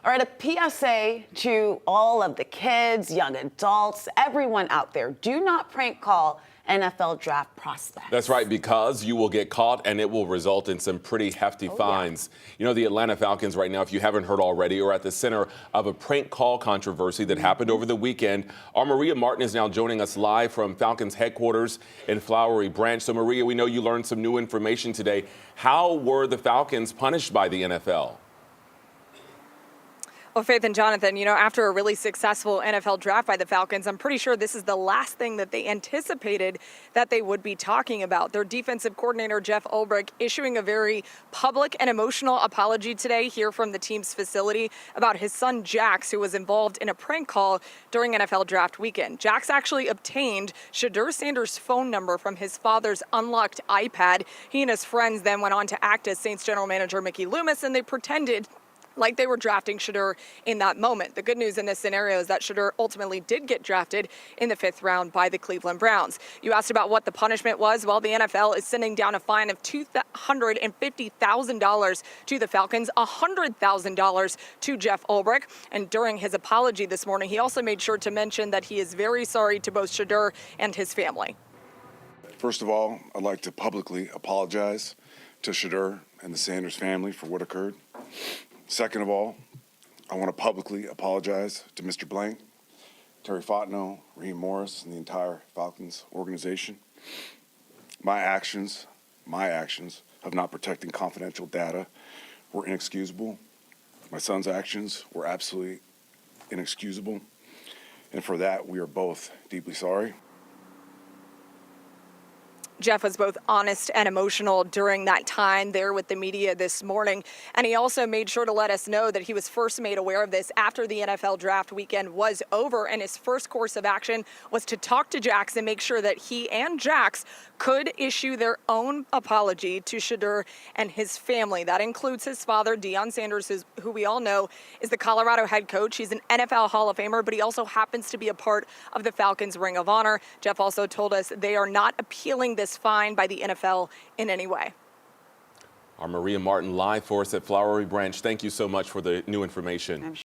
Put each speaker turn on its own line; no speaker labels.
All right, a PSA to all of the kids, young adults, everyone out there. Do not prank call NFL draft prospects.
That's right, because you will get caught and it will result in some pretty hefty fines.
Yeah.
You know, the Atlanta Falcons right now, if you haven't heard already, are at the center of a prank call controversy that happened over the weekend. Our Maria Martin is now joining us live from Falcons headquarters in Flowery Branch. So Maria, we know you learned some new information today. How were the Falcons punished by the NFL?
Well, Faith and Jonathan, after a really successful NFL draft by the Falcons, I'm pretty sure this is the last thing that they anticipated that they would be talking about. Their defensive coordinator, Jeff Ulbrich, issuing a very public and emotional apology today here from the team's facility about his son, Jax, who was involved in a prank call during NFL draft weekend. Jax actually obtained Shedeur Sanders' phone number from his father's unlocked iPad. He and his friends then went on to act as Saints general manager Mickey Loomis, and they pretended like they were drafting Shedeur in that moment. The good news in this scenario is that Shedeur ultimately did get drafted in the 5th round by the Cleveland Browns. You asked about what the punishment was. Well, the NFL is sending down a fine of $250,000 to the Falcons, $100,000 to Jeff Ulbrich. And during his apology this morning, he also made sure to mention that he is very sorry to both Shedeur and his family.
First of all, I'd like to publicly apologize to Shedeur and the Sanders family for what occurred. Second of all, I want to publicly apologize to Mr. Blank, Terry Fontenot, Raheem Morris, and the entire Falcons organization. My actions of not protecting confidential data were inexcusable. My son's actions were absolutely inexcusable. And for that, we are both deeply sorry.
Jeff was both honest and emotional during that time there with the media this morning. And he also made sure to let us know that he was first made aware of this after the NFL draft weekend was over. And his first course of action was to talk to Jax and make sure that he and Jax could issue their own apology to Shedeur and his family. That includes his father, Deion Sanders, who we all know is the Colorado head coach. He's an NFL Hall of Famer, but he also happens to be a part of the Falcons Ring of Honor. Jeff also told us they are not appealing this fine by the NFL in any way.
Our Maria Martin live for us at Flowery Branch. Thank you so much for the new information.